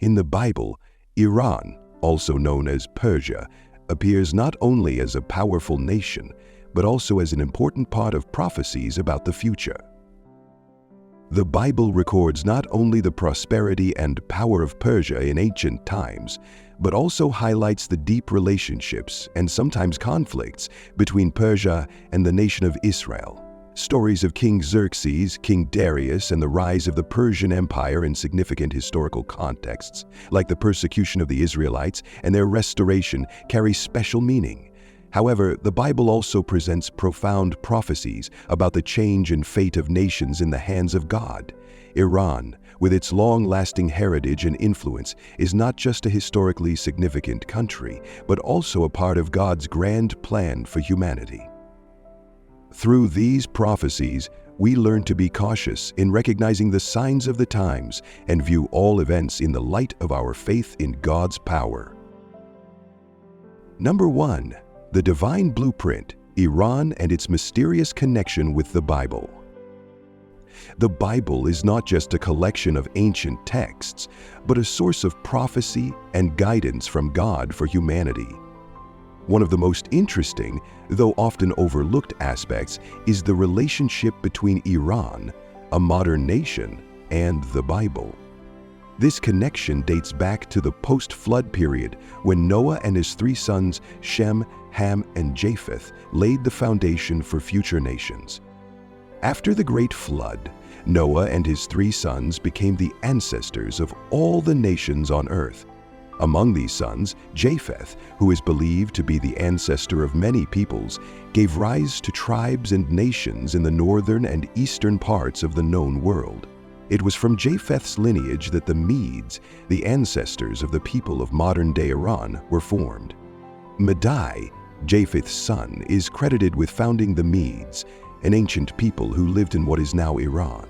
In the Bible, Iran, also known as Persia, appears not only as a powerful nation, but also as an important part of prophecies about the future. The Bible records not only the prosperity and power of Persia in ancient times, but also highlights the deep relationships and sometimes conflicts between Persia and the nation of Israel. Stories of King Xerxes, King Darius, and the rise of the Persian Empire in significant historical contexts, like the persecution of the Israelites and their restoration, carry special meaning. However, the Bible also presents profound prophecies about the change and fate of nations in the hands of God. Iran, with its long-lasting heritage and influence, is not just a historically significant country, but also a part of God's grand plan for humanity. Through these prophecies, we learn to be cautious in recognizing the signs of the times and view all events in the light of our faith in God's power. Number 1. The Divine Blueprint, Iran and its mysterious connection with the Bible. The Bible is not just a collection of ancient texts, but a source of prophecy and guidance from God for humanity. One of the most interesting, though often overlooked aspects, is the relationship between Iran, a modern nation, and the Bible. This connection dates back to the post-flood period when Noah and his 3 sons, Shem, Ham, and Japheth, laid the foundation for future nations. After the Great Flood, Noah and his 3 sons became the ancestors of all the nations on earth. Among these sons, Japheth, who is believed to be the ancestor of many peoples, gave rise to tribes and nations in the northern and eastern parts of the known world. It was from Japheth's lineage that the Medes, the ancestors of the people of modern-day Iran, were formed. Madai, Japheth's son, is credited with founding the Medes, an ancient people who lived in what is now Iran.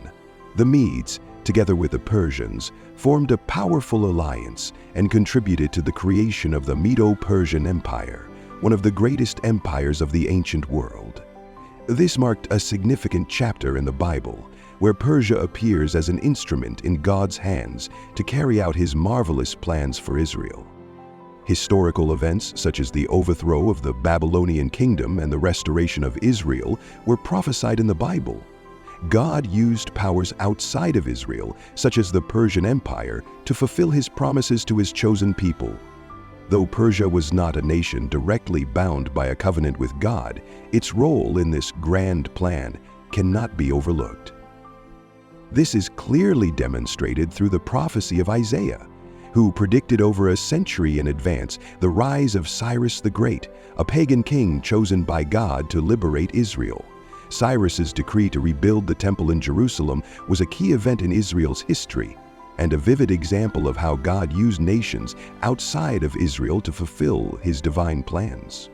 The Medes, together with the Persians, formed a powerful alliance and contributed to the creation of the Medo-Persian Empire, one of the greatest empires of the ancient world. This marked a significant chapter in the Bible, where Persia appears as an instrument in God's hands to carry out His marvelous plans for Israel. Historical events such as the overthrow of the Babylonian kingdom and the restoration of Israel were prophesied in the Bible. God used powers outside of Israel, such as the Persian Empire, to fulfill His promises to His chosen people. Though Persia was not a nation directly bound by a covenant with God, its role in this grand plan cannot be overlooked. This is clearly demonstrated through the prophecy of Isaiah, who predicted over a century in advance the rise of Cyrus the Great, a pagan king chosen by God to liberate Israel. Cyrus's decree to rebuild the temple in Jerusalem was a key event in Israel's history, and a vivid example of how God used nations outside of Israel to fulfill His divine plans.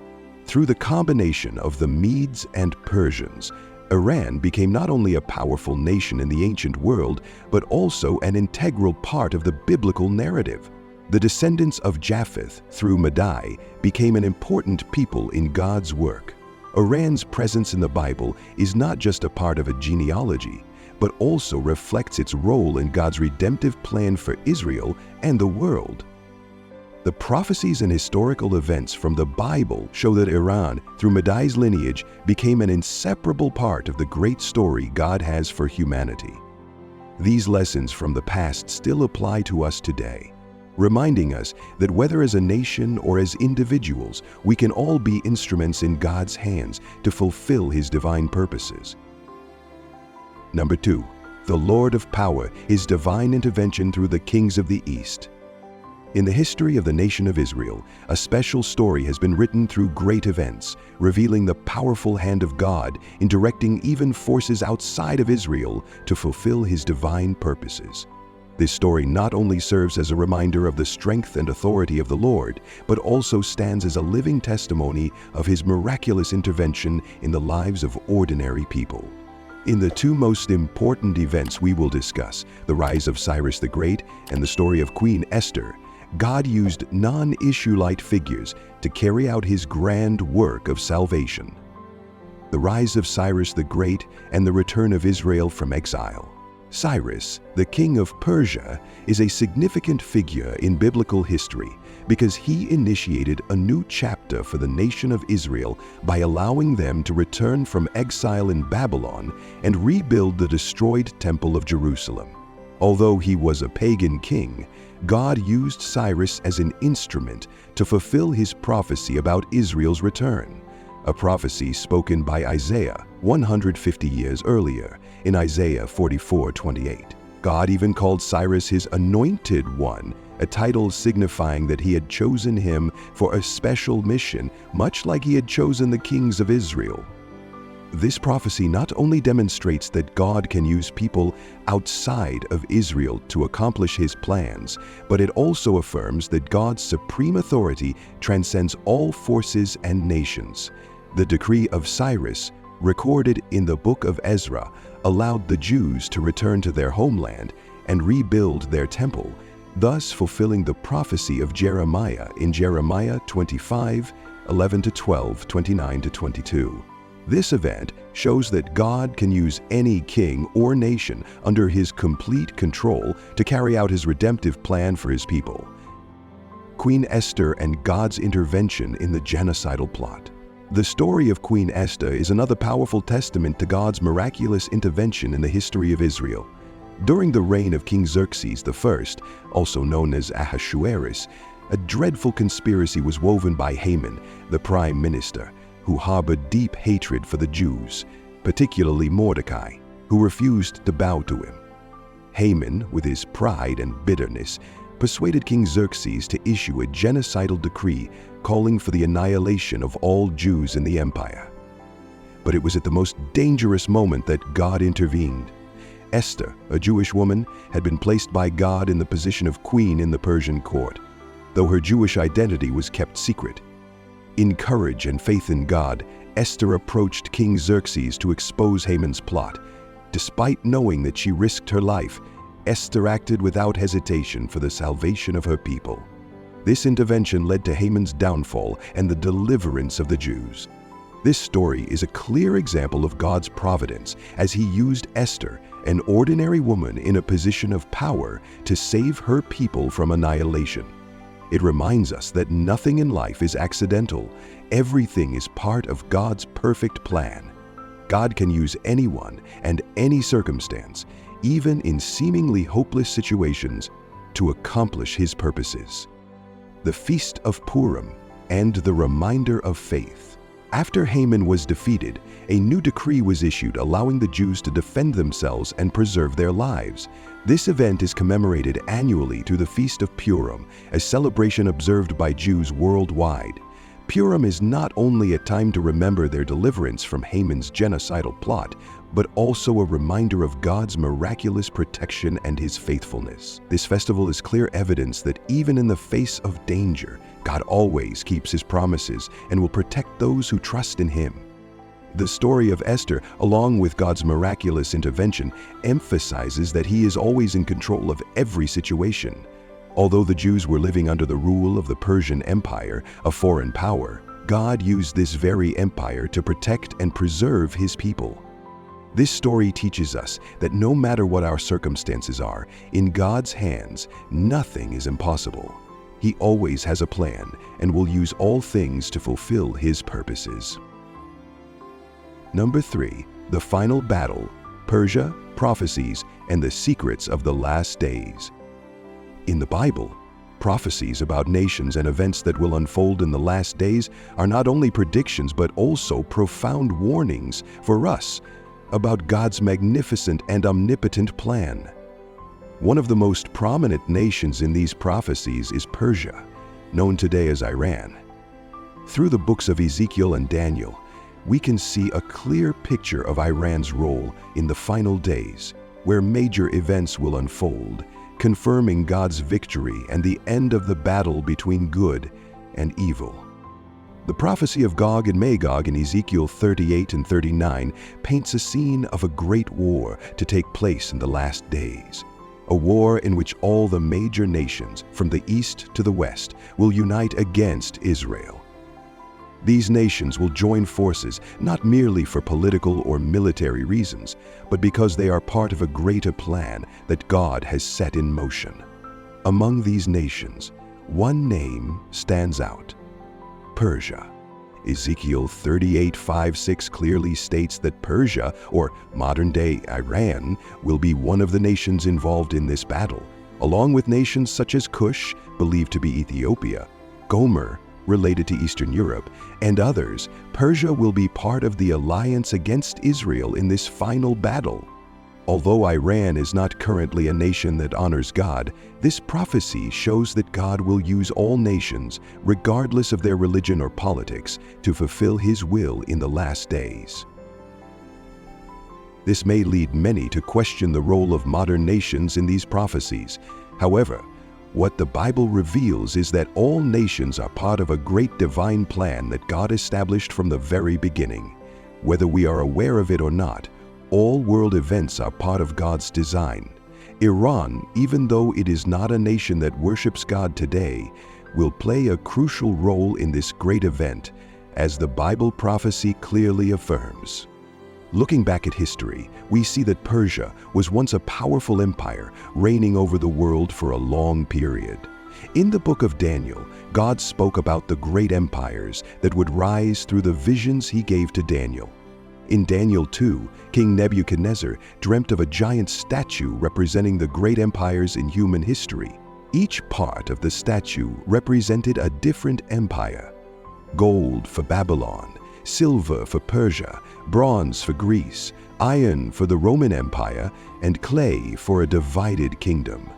Through the combination of the Medes and Persians, Iran became not only a powerful nation in the ancient world, but also an integral part of the biblical narrative. The descendants of Japheth, through Madai, became an important people in God's work. Iran's presence in the Bible is not just a part of a genealogy, but also reflects its role in God's redemptive plan for Israel and the world. The prophecies and historical events from the Bible show that Iran, through Madai's lineage, became an inseparable part of the great story God has for humanity. These lessons from the past still apply to us today, reminding us that whether as a nation or as individuals, we can all be instruments in God's hands to fulfill His divine purposes. Number 2. The Lord of Power, His divine intervention through the kings of the East. In the history of the nation of Israel, a special story has been written through great events, revealing the powerful hand of God in directing even forces outside of Israel to fulfill His divine purposes. This story not only serves as a reminder of the strength and authority of the Lord, but also stands as a living testimony of His miraculous intervention in the lives of ordinary people. In the 2 most important events we will discuss, the rise of Cyrus the Great and the story of Queen Esther, God used non-Israelite figures to carry out His grand work of salvation. The rise of Cyrus the Great and the return of Israel from exile. Cyrus, the king of Persia, is a significant figure in biblical history because he initiated a new chapter for the nation of Israel by allowing them to return from exile in Babylon and rebuild the destroyed Temple of Jerusalem. Although he was a pagan king, God used Cyrus as an instrument to fulfill his prophecy about Israel's return, a prophecy spoken by Isaiah 150 years earlier in Isaiah 44:28. God even called Cyrus his anointed one, a title signifying that he had chosen him for a special mission, much like he had chosen the kings of Israel. This prophecy not only demonstrates that God can use people outside of Israel to accomplish his plans, but it also affirms that God's supreme authority transcends all forces and nations. The decree of Cyrus, recorded in the book of Ezra, allowed the Jews to return to their homeland and rebuild their temple, thus fulfilling the prophecy of Jeremiah in Jeremiah 25:11-12, 29-22. This event shows that God can use any king or nation under his complete control to carry out his redemptive plan for his people. Queen Esther and God's intervention in the genocidal plot. The story of Queen Esther is another powerful testament to God's miraculous intervention in the history of Israel. During the reign of King Xerxes I, also known as Ahasuerus, a dreadful conspiracy was woven by Haman, the prime minister, who harbored deep hatred for the Jews, particularly Mordecai, who refused to bow to him. Haman, with his pride and bitterness, persuaded King Xerxes to issue a genocidal decree calling for the annihilation of all Jews in the empire. But it was at the most dangerous moment that God intervened. Esther, a Jewish woman, had been placed by God in the position of queen in the Persian court, though her Jewish identity was kept secret. In courage and faith in God, Esther approached King Xerxes to expose Haman's plot. Despite knowing that she risked her life, Esther acted without hesitation for the salvation of her people. This intervention led to Haman's downfall and the deliverance of the Jews. This story is a clear example of God's providence as he used Esther, an ordinary woman in a position of power, to save her people from annihilation. It reminds us that nothing in life is accidental. Everything is part of God's perfect plan. God can use anyone and any circumstance, even in seemingly hopeless situations, to accomplish his purposes. The Feast of Purim and the reminder of faith. After Haman was defeated, a new decree was issued allowing the Jews to defend themselves and preserve their lives. This event is commemorated annually through the Feast of Purim, a celebration observed by Jews worldwide. Purim is not only a time to remember their deliverance from Haman's genocidal plot, but also a reminder of God's miraculous protection and his faithfulness. This festival is clear evidence that even in the face of danger, God always keeps his promises and will protect those who trust in him. The story of Esther, along with God's miraculous intervention, emphasizes that he is always in control of every situation. Although the Jews were living under the rule of the Persian Empire, a foreign power, God used this very empire to protect and preserve his people. This story teaches us that no matter what our circumstances are, in God's hands, nothing is impossible. He always has a plan and will use all things to fulfill his purposes. Number 3, the final battle, Persia, prophecies, and the secrets of the last days. In the Bible, prophecies about nations and events that will unfold in the last days are not only predictions but also profound warnings for us about God's magnificent and omnipotent plan. One of the most prominent nations in these prophecies is Persia, known today as Iran. Through the books of Ezekiel and Daniel, we can see a clear picture of Iran's role in the final days, where major events will unfold, confirming God's victory and the end of the battle between good and evil. The prophecy of Gog and Magog in Ezekiel 38 and 39 paints a scene of a great war to take place in the last days. A war in which all the major nations, from the east to the west, will unite against Israel. These nations will join forces not merely for political or military reasons, but because they are part of a greater plan that God has set in motion. Among these nations, one name stands out: Persia. Ezekiel 38:5-6 clearly states that Persia, or modern-day Iran, will be one of the nations involved in this battle, along with nations such as Cush, believed to be Ethiopia, Gomer, related to Eastern Europe, and others. Persia will be part of the alliance against Israel in this final battle. Although Iran is not currently a nation that honors God, this prophecy shows that God will use all nations, regardless of their religion or politics, to fulfill His will in the last days. This may lead many to question the role of modern nations in these prophecies. However, what the Bible reveals is that all nations are part of a great divine plan that God established from the very beginning. Whether we are aware of it or not, all world events are part of God's design. Iran, even though it is not a nation that worships God today, will play a crucial role in this great event, as the Bible prophecy clearly affirms. Looking back at history, we see that Persia was once a powerful empire reigning over the world for a long period. In the book of Daniel, God spoke about the great empires that would rise through the visions He gave to Daniel. In Daniel 2, King Nebuchadnezzar dreamt of a giant statue representing the great empires in human history. Each part of the statue represented a different empire: gold for Babylon, silver for Persia, bronze for Greece, iron for the Roman Empire, and clay for a divided kingdom.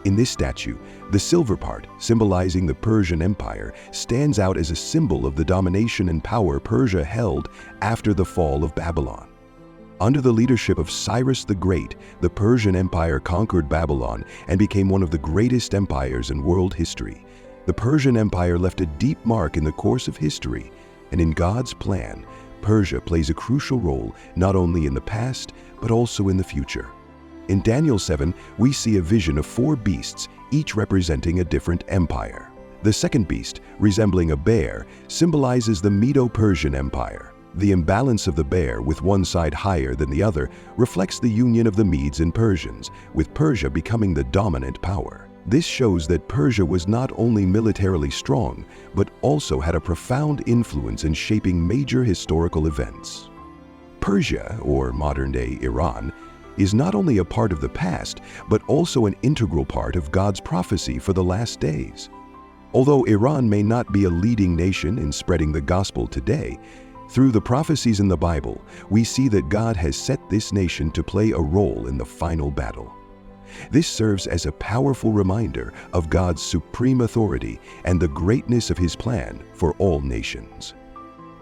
In this statue, the silver part, symbolizing the Persian Empire, stands out as a symbol of the domination and power Persia held after the fall of Babylon. Under the leadership of Cyrus the Great, the Persian Empire conquered Babylon and became one of the greatest empires in world history. The Persian Empire left a deep mark in the course of history, and in God's plan, Persia plays a crucial role not only in the past, but also in the future. In Daniel 7, we see a vision of 4 beasts, each representing a different empire. The second beast, resembling a bear, symbolizes the Medo-Persian Empire. The imbalance of the bear, with one side higher than the other, reflects the union of the Medes and Persians, with Persia becoming the dominant power. This shows that Persia was not only militarily strong, but also had a profound influence in shaping major historical events. Persia, or modern-day Iran, is not only a part of the past, but also an integral part of God's prophecy for the last days. Although Iran may not be a leading nation in spreading the gospel today, through the prophecies in the Bible, we see that God has set this nation to play a role in the final battle. This serves as a powerful reminder of God's supreme authority and the greatness of His plan for all nations.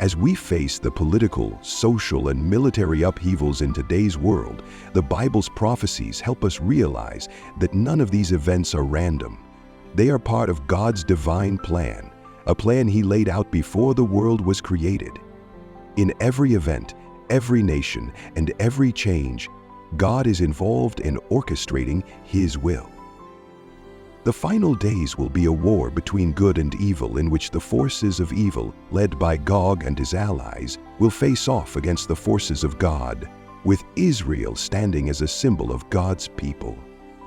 As we face the political, social, and military upheavals in today's world, the Bible's prophecies help us realize that none of these events are random. They are part of God's divine plan, a plan He laid out before the world was created. In every event, every nation, and every change, God is involved in orchestrating His will. The final days will be a war between good and evil, in which the forces of evil, led by Gog and his allies, will face off against the forces of God, with Israel standing as a symbol of God's people.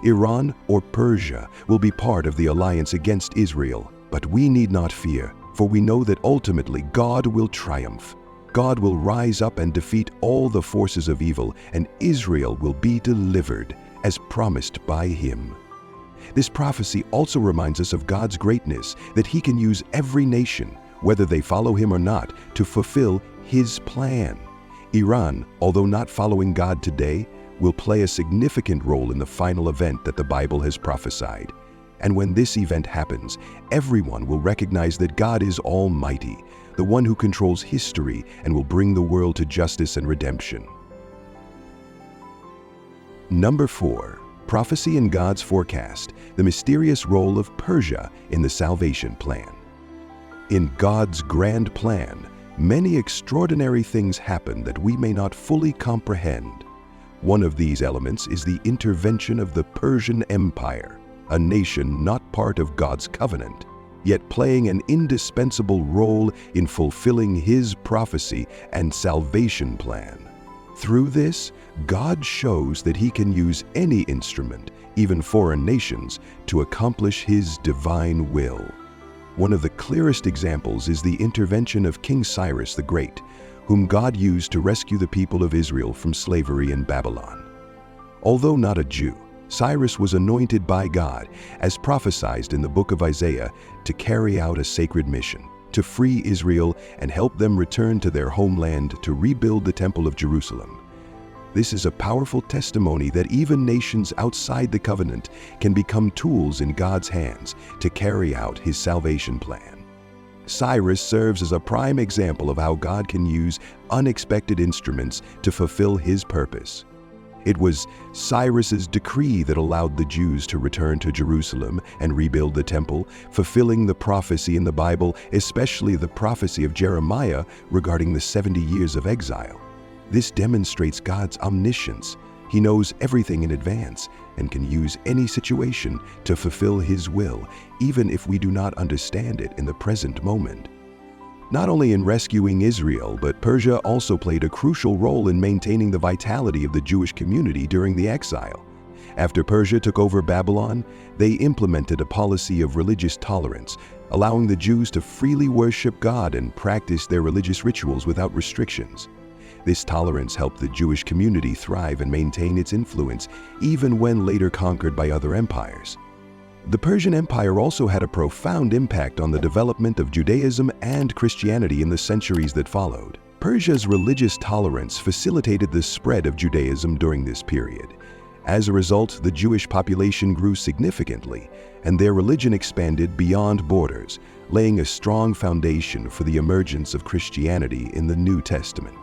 Iran or Persia will be part of the alliance against Israel, but we need not fear, for we know that ultimately God will triumph. God will rise up and defeat all the forces of evil, and Israel will be delivered, as promised by Him. This prophecy also reminds us of God's greatness, that He can use every nation, whether they follow Him or not, to fulfill His plan. Iran, although not following God today, will play a significant role in the final event that the Bible has prophesied. And when this event happens, everyone will recognize that God is almighty, the one who controls history and will bring the world to justice and redemption. Number 4. Prophecy in God's forecast, the mysterious role of Persia in the salvation plan. In God's grand plan, many extraordinary things happen that we may not fully comprehend. One of these elements is the intervention of the Persian Empire, a nation not part of God's covenant. yet playing an indispensable role in fulfilling His prophecy and salvation plan. Through this, God shows that He can use any instrument, even foreign nations, to accomplish His divine will. One of the clearest examples is the intervention of King Cyrus the Great, whom God used to rescue the people of Israel from slavery in Babylon. Although not a Jew, Cyrus was anointed by God, as prophesied in the book of Isaiah, to carry out a sacred mission, to free Israel and help them return to their homeland to rebuild the Temple of Jerusalem. This is a powerful testimony that even nations outside the covenant can become tools in God's hands to carry out His salvation plan. Cyrus serves as a prime example of how God can use unexpected instruments to fulfill His purpose. It was Cyrus's decree that allowed the Jews to return to Jerusalem and rebuild the temple, fulfilling the prophecy in the Bible, especially the prophecy of Jeremiah regarding the 70 years of exile. This demonstrates God's omniscience. He knows everything in advance and can use any situation to fulfill His will, even if we do not understand it in the present moment. Not only in rescuing Israel, but Persia also played a crucial role in maintaining the vitality of the Jewish community during the exile. After Persia took over Babylon, they implemented a policy of religious tolerance, allowing the Jews to freely worship God and practice their religious rituals without restrictions. This tolerance helped the Jewish community thrive and maintain its influence, even when later conquered by other empires. The Persian Empire also had a profound impact on the development of Judaism and Christianity in the centuries that followed. Persia's religious tolerance facilitated the spread of Judaism during this period. As a result, the Jewish population grew significantly, and their religion expanded beyond borders, laying a strong foundation for the emergence of Christianity in the New Testament.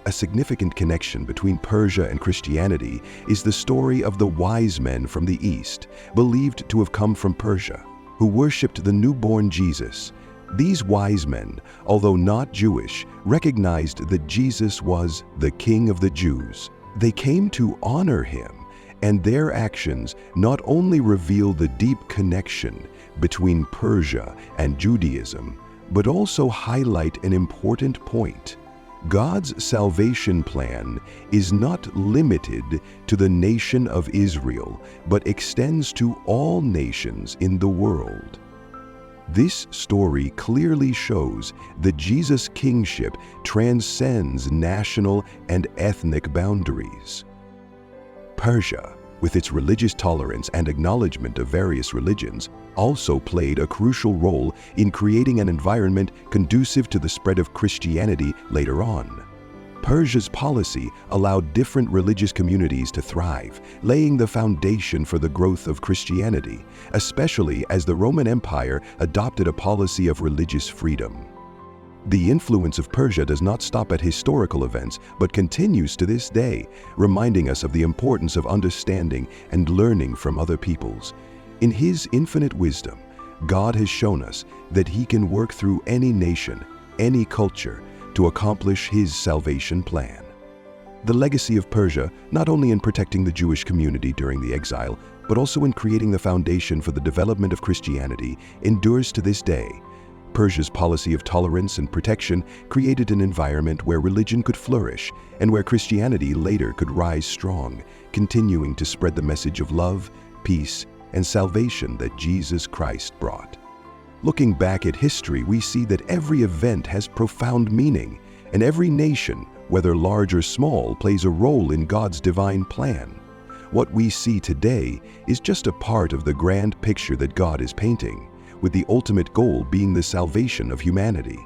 A significant connection between Persia and Christianity is the story of the wise men from the East, believed to have come from Persia, who worshipped the newborn Jesus. These wise men, although not Jewish, recognized that Jesus was the King of the Jews. They came to honor Him, and their actions not only reveal the deep connection between Persia and Judaism, but also highlight an important point. God's salvation plan is not limited to the nation of Israel, but extends to all nations in the world. This story clearly shows that Jesus' kingship transcends national and ethnic boundaries. Persia, with its religious tolerance and acknowledgement of various religions, also played a crucial role in creating an environment conducive to the spread of Christianity later on. Persia's policy allowed different religious communities to thrive, laying the foundation for the growth of Christianity, especially as the Roman Empire adopted a policy of religious freedom. The influence of Persia does not stop at historical events, but continues to this day, reminding us of the importance of understanding and learning from other peoples. In His infinite wisdom, God has shown us that He can work through any nation, any culture, to accomplish His salvation plan. The legacy of Persia, not only in protecting the Jewish community during the exile, but also in creating the foundation for the development of Christianity, endures to this day. Persia's policy of tolerance and protection created an environment where religion could flourish and where Christianity later could rise strong, continuing to spread the message of love, peace, and salvation that Jesus Christ brought. Looking back at history, we see that every event has profound meaning, and every nation, whether large or small, plays a role in God's divine plan. What we see today is just a part of the grand picture that God is painting, with the ultimate goal being the salvation of humanity.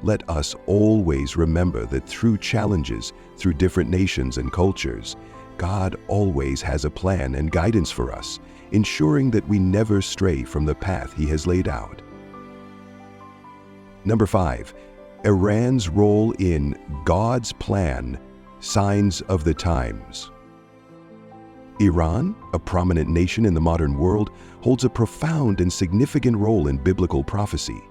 Let us always remember that through challenges, through different nations and cultures, God always has a plan and guidance for us, ensuring that we never stray from the path He has laid out. Number 5, Iran's role in God's plan, signs of the times. Iran, a prominent nation in the modern world, holds a profound and significant role in biblical prophecy.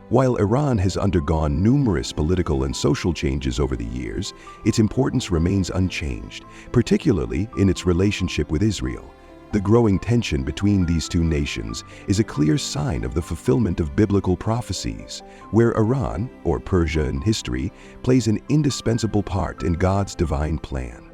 While Iran has undergone numerous political and social changes over the years, its importance remains unchanged, particularly in its relationship with Israel. The growing tension between these two nations is a clear sign of the fulfillment of biblical prophecies, where Iran, or Persia in history, plays an indispensable part in God's divine plan.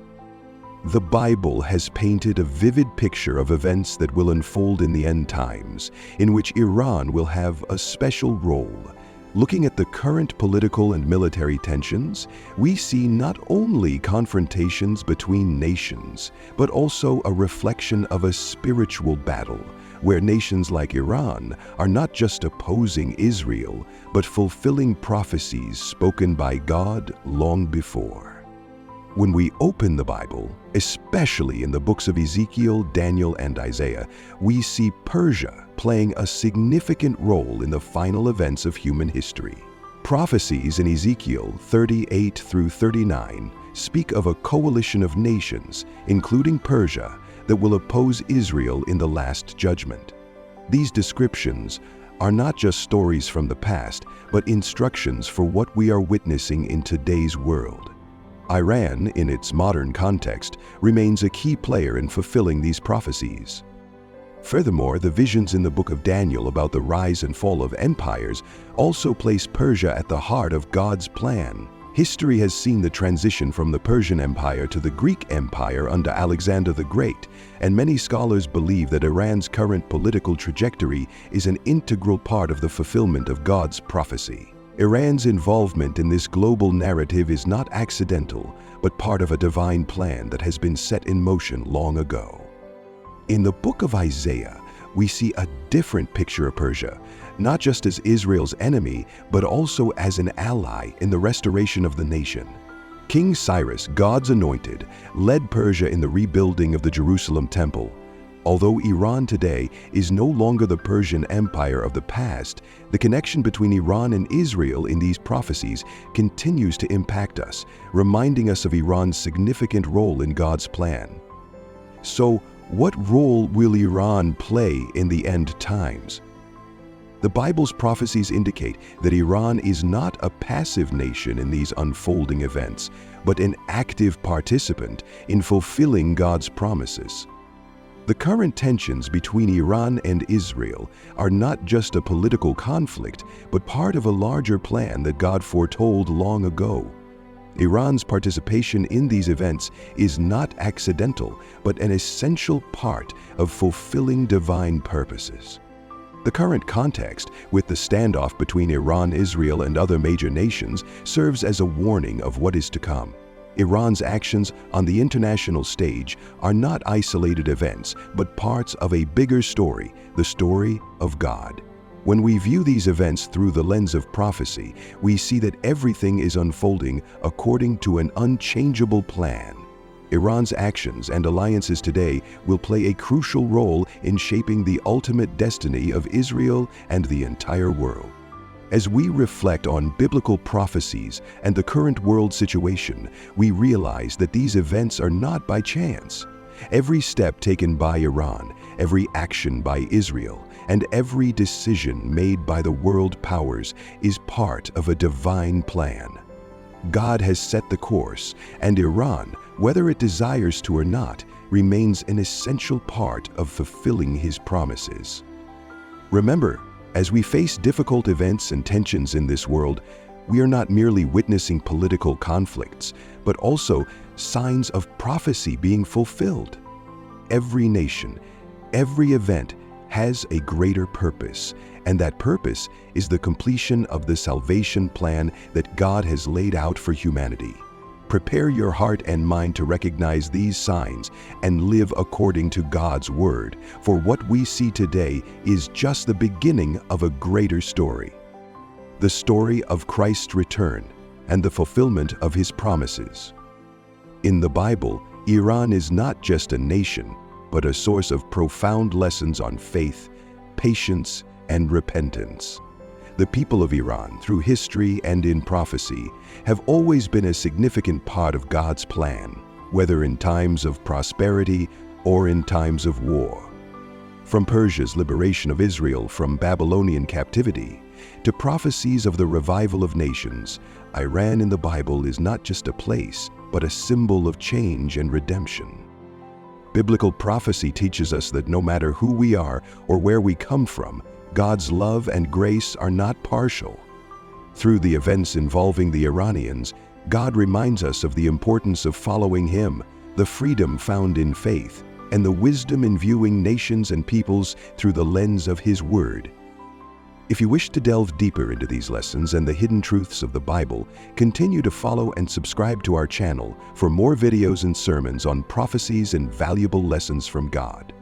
The Bible has painted a vivid picture of events that will unfold in the end times, in which Iran will have a special role. Looking at the current political and military tensions, we see not only confrontations between nations, but also a reflection of a spiritual battle, where nations like Iran are not just opposing Israel, but fulfilling prophecies spoken by God long before. When we open the Bible, especially in the books of Ezekiel, Daniel, and Isaiah, we see Persia playing a significant role in the final events of human history. Prophecies in Ezekiel 38 through 39 speak of a coalition of nations, including Persia, that will oppose Israel in the Last Judgment. These descriptions are not just stories from the past, but instructions for what we are witnessing in today's world. Iran, in its modern context, remains a key player in fulfilling these prophecies. Furthermore, the visions in the book of Daniel about the rise and fall of empires also place Persia at the heart of God's plan. History has seen the transition from the Persian Empire to the Greek Empire under Alexander the Great, and many scholars believe that Iran's current political trajectory is an integral part of the fulfillment of God's prophecy. Iran's involvement in this global narrative is not accidental, but part of a divine plan that has been set in motion long ago. In the book of Isaiah, we see a different picture of Persia, not just as Israel's enemy, but also as an ally in the restoration of the nation. King Cyrus, God's anointed, led Persia in the rebuilding of the Jerusalem temple. Although Iran today is no longer the Persian Empire of the past, the connection between Iran and Israel in these prophecies continues to impact us, reminding us of Iran's significant role in God's plan. So, what role will Iran play in the end times? The Bible's prophecies indicate that Iran is not a passive nation in these unfolding events, but an active participant in fulfilling God's promises. The current tensions between Iran and Israel are not just a political conflict, but part of a larger plan that God foretold long ago. Iran's participation in these events is not accidental, but an essential part of fulfilling divine purposes. The current context, with the standoff between Iran, Israel, and other major nations, serves as a warning of what is to come. Iran's actions on the international stage are not isolated events, but parts of a bigger story, the story of God. When we view these events through the lens of prophecy, we see that everything is unfolding according to an unchangeable plan. Iran's actions and alliances today will play a crucial role in shaping the ultimate destiny of Israel and the entire world. As we reflect on biblical prophecies and the current world situation, we realize that these events are not by chance. Every step taken by Iran, every action by Israel, and every decision made by the world powers is part of a divine plan. God has set the course, and Iran, whether it desires to or not, remains an essential part of fulfilling His promises. Remember, as we face difficult events and tensions in this world, we are not merely witnessing political conflicts, but also signs of prophecy being fulfilled. Every nation, every event has a greater purpose, and that purpose is the completion of the salvation plan that God has laid out for humanity. Prepare your heart and mind to recognize these signs and live according to God's word, for what we see today is just the beginning of a greater story. The story of Christ's return and the fulfillment of His promises. In the Bible, Iran is not just a nation, but a source of profound lessons on faith, patience, and repentance. The people of Iran, through history and in prophecy, have always been a significant part of God's plan, whether in times of prosperity or in times of war. From Persia's liberation of Israel from Babylonian captivity to prophecies of the revival of nations, Iran in the Bible is not just a place, but a symbol of change and redemption. Biblical prophecy teaches us that no matter who we are or where we come from, God's love and grace are not partial. Through the events involving the Iranians, God reminds us of the importance of following Him, the freedom found in faith, and the wisdom in viewing nations and peoples through the lens of His Word. If you wish to delve deeper into these lessons and the hidden truths of the Bible, continue to follow and subscribe to our channel for more videos and sermons on prophecies and valuable lessons from God.